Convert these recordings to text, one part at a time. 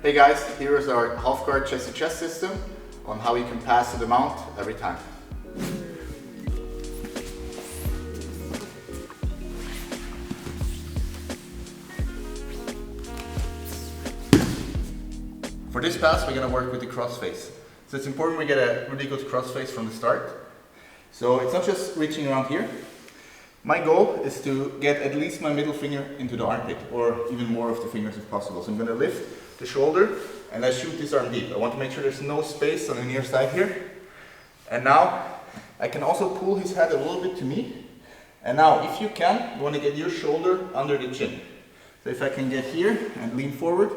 Hey guys, here is our half guard chest to chest system on how you can pass to the mount every time. For this pass, we're going to work with the crossface. So it's important we get a really good crossface from the start. So it's not just reaching around here. My goal is to get at least my middle finger into the armpit, or even more of the fingers if possible. So I'm going to lift the shoulder and I shoot this arm deep. I want to make sure there's no space on the near side here. And now I can also pull his head a little bit to me. And now if you can, you want to get your shoulder under the chin. So if I can get here and lean forward,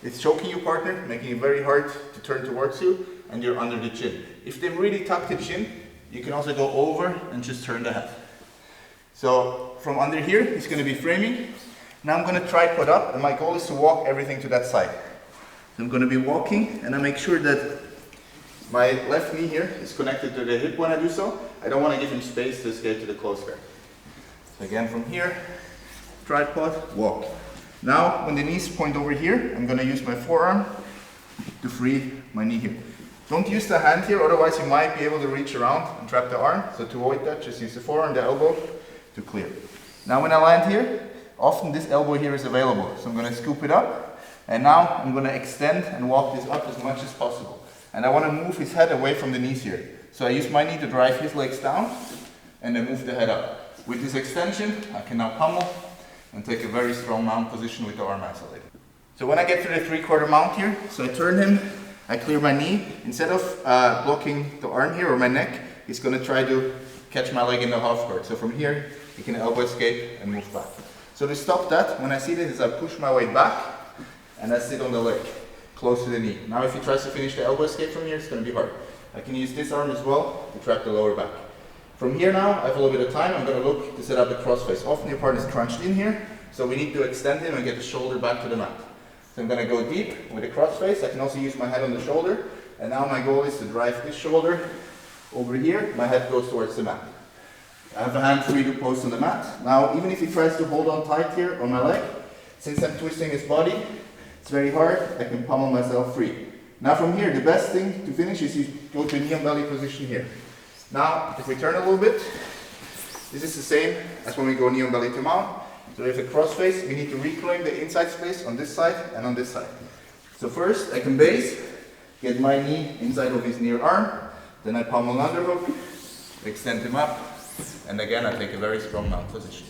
it's choking you, partner, making it very hard to turn towards you, and you're under the chin. If they really tuck the chin, you can also go over and just turn the head. So from under here, he's going to be framing. Now I'm going to tripod up, and my goal is to walk everything to that side. So I'm going to be walking, and I make sure that my left knee here is connected to the hip when I do so. I don't want to give him space to escape to the close guard. So again, from here, tripod, walk. Now, when the knees point over here, I'm going to use my forearm to free my knee here. Don't use the hand here, otherwise you might be able to reach around and trap the arm. So to avoid that, just use the forearm, the elbow to clear. Now when I land here, often this elbow here is available. So I'm going to scoop it up, and now I'm going to extend and walk this up as much as possible. And I want to move his head away from the knees here. So I use my knee to drive his legs down, and then move the head up. With this extension, I can now pummel and take a very strong mount position with the arm isolated. So when I get to the 3/4 mount here, so I turn him, I clear my knee. Instead of blocking the arm here or my neck, he's going to try to catch my leg in the half guard. So from here, he can elbow escape and move back. So to stop that, when I see this, is I push my weight back and I sit on the leg, close to the knee. Now if he tries to finish the elbow escape from here, it's going to be hard. I can use this arm as well to trap the lower back. From here now, I have a little bit of time. I'm going to look to set up the crossface. Often your partner is crunched in here, so we need to extend him and get the shoulder back to the mat. So I'm going to go deep with the crossface. I can also use my head on the shoulder. And now my goal is to drive this shoulder over here. My head goes towards the mat. I have a hand free to post on the mat. Now, even if he tries to hold on tight here on my leg, since I'm twisting his body, it's very hard. I can pummel myself free. Now from here, the best thing to finish is you go to a knee on belly position here. Now, if we turn a little bit, this is the same as when we go knee on belly to mount. So if a crossface, we need to reclaim the inside space on this side and on this side. So first, I can base, get my knee inside of his near arm, then I pummel underhook, extend him up, and again I take a very strong mount position.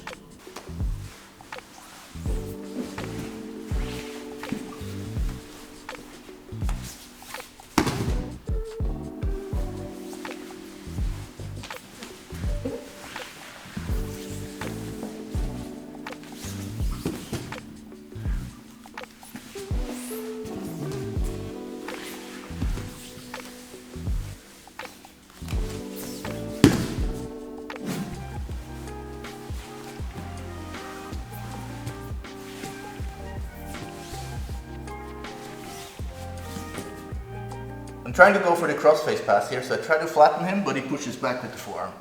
I'm trying to go for the crossface pass here, so I try to flatten him, but he pushes back with the forearm.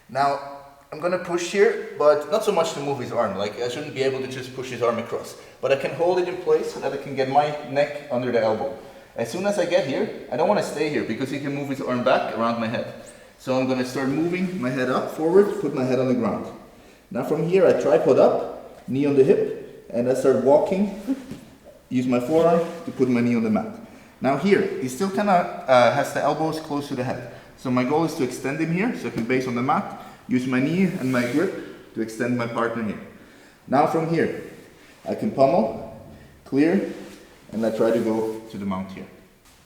Now, I'm going to push here, but not so much to move his arm. Like, I shouldn't be able to just push his arm across. But I can hold it in place so that I can get my neck under the elbow. As soon as I get here, I don't want to stay here because he can move his arm back around my head. So I'm going to start moving my head up, forward, put my head on the ground. Now from here, I tripod up, knee on the hip, and I start walking, use my forearm to put my knee on the mat. Now here, he still kind of has the elbows close to the head. So my goal is to extend him here, so I can base on the mat, use my knee and my grip to extend my partner here. Now from here, I can pummel, clear, and I try to go to the mount here.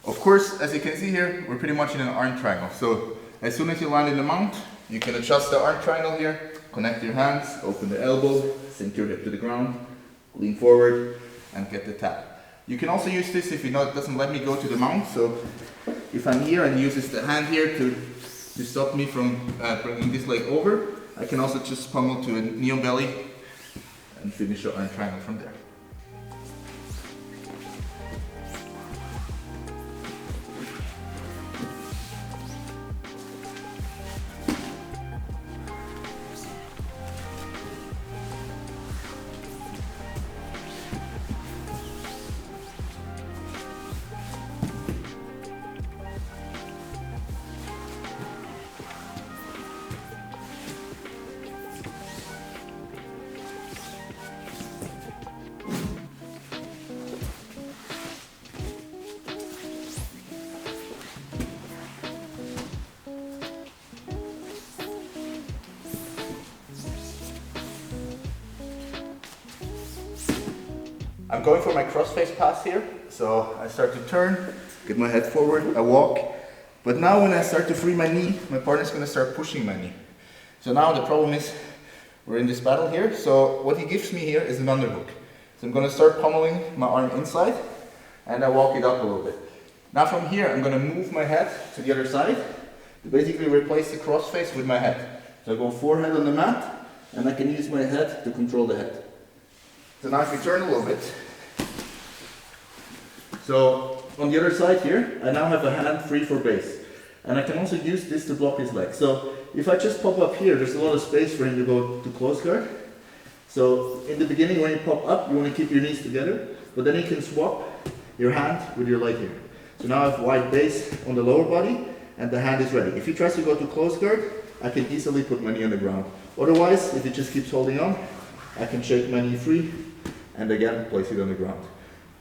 Of course, as you can see here, we're pretty much in an arm triangle. So as soon as you land in the mount, you can adjust the arm triangle here, connect your hands, open the elbow, sink your hip to the ground, lean forward, and get the tap. You can also use this if you know it doesn't let me go to the mount. So if I'm here and he uses the hand here to stop me from bringing this leg over, I can also just pummel to a knee on belly and finish the arm triangle from there. I'm going for my crossface pass here, so I start to turn, get my head forward, I walk. But now when I start to free my knee, my partner's going to start pushing my knee. So now the problem is, we're in this battle here, so what he gives me here is an underhook. So I'm going to start pummeling my arm inside, and I walk it up a little bit. Now from here, I'm going to move my head to the other side, to basically replace the crossface with my head. So I go forehead on the mat, and I can use my head to control the head. So now if we turn a little bit, so on the other side here, I now have a hand free for base. And I can also use this to block his leg. So if I just pop up here, there's a lot of space for him to go to close guard. So in the beginning when you pop up, you want to keep your knees together, but then you can swap your hand with your leg here. So now I have wide base on the lower body, and the hand is ready. If he tries to go to close guard, I can easily put my knee on the ground. Otherwise, if he just keeps holding on, I can shake my knee free, and again, place it on the ground.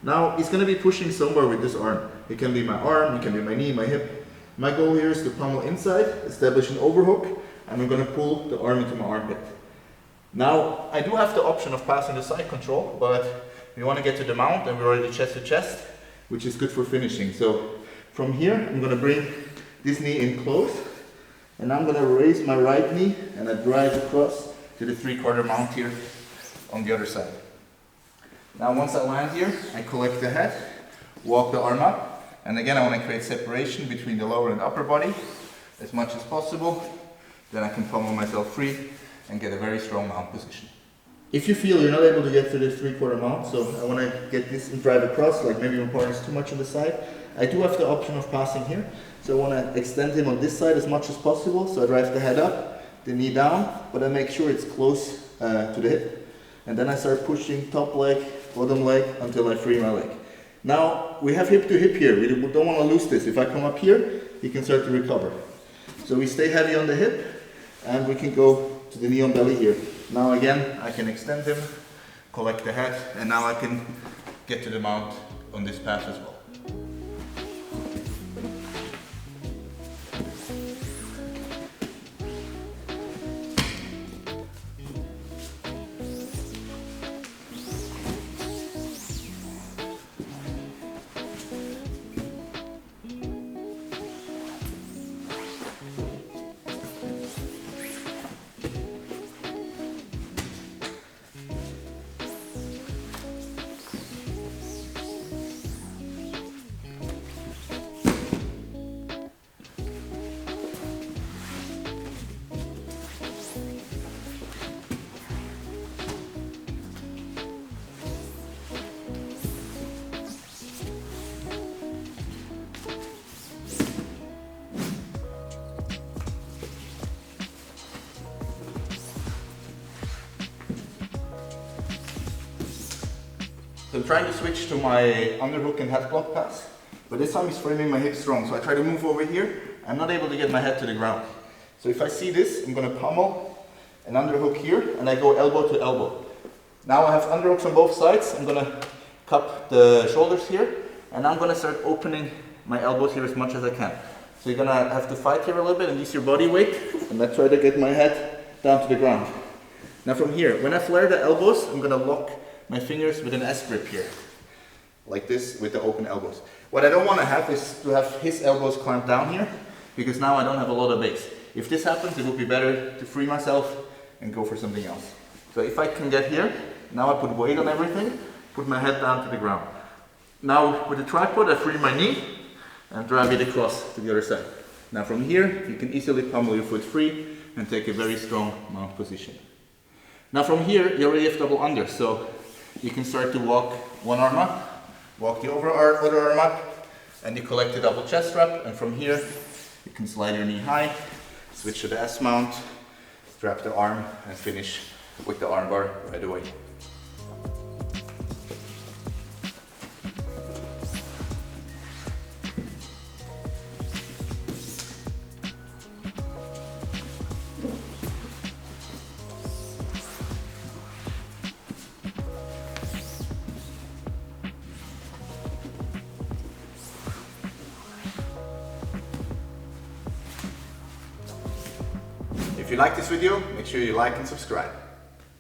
Now, he's going to be pushing somewhere with this arm. It can be my arm, it can be my knee, my hip. My goal here is to pummel inside, establish an overhook, and I'm going to pull the arm into my armpit. Now, I do have the option of passing the side control, but we want to get to the mount, and we're already chest to chest, which is good for finishing. So, from here, I'm going to bring this knee in close, and I'm going to raise my right knee, and I drive across to the 3/4 mount here on the other side. Now once I land here, I collect the head, walk the arm up, and again I want to create separation between the lower and upper body as much as possible. Then I can pummel myself free and get a very strong mount position. If you feel you're not able to get to the 3/4 mount, so I want to get this and drive across, like maybe my partner's too much on the side, I do have the option of passing here. So I want to extend him on this side as much as possible, so I drive the head up, the knee down, but I make sure it's close to the hip. And then I start pushing top leg, bottom leg, until I free my leg. Now, we have hip to hip here. We don't want to lose this. If I come up here, he can start to recover. So we stay heavy on the hip, and we can go to the knee on belly here. Now again, I can extend him, collect the head, and now I can get to the mount on this pass as well. So I'm trying to switch to my underhook and head block pass, but this time he's framing my hips strong. So I try to move over here. I'm not able to get my head to the ground. So if I see this, I'm going to pummel an underhook here, and I go elbow to elbow. Now I have underhooks on both sides. I'm going to cup the shoulders here, and I'm going to start opening my elbows here as much as I can. So you're going to have to fight here a little bit and use your body weight, and I try to get my head down to the ground. Now from here, when I flare the elbows, I'm going to lock my fingers with an S grip here, like this, with the open elbows. What I don't want to have is to have his elbows clamp down here, because now I don't have a lot of base. If this happens, it would be better to free myself and go for something else. So if I can get here, now I put weight on everything, put my head down to the ground. Now with the tripod, I free my knee and drive it across to the other side. Now from here, you can easily pummel your foot free and take a very strong mount position. Now from here, you already have double under, so you can start to walk one arm up, walk the other arm up, and you collect the double chest wrap, and from here you can slide your knee high, switch to the S mount, strap the arm, and finish with the arm bar right away. If you like this video, make sure you like and subscribe.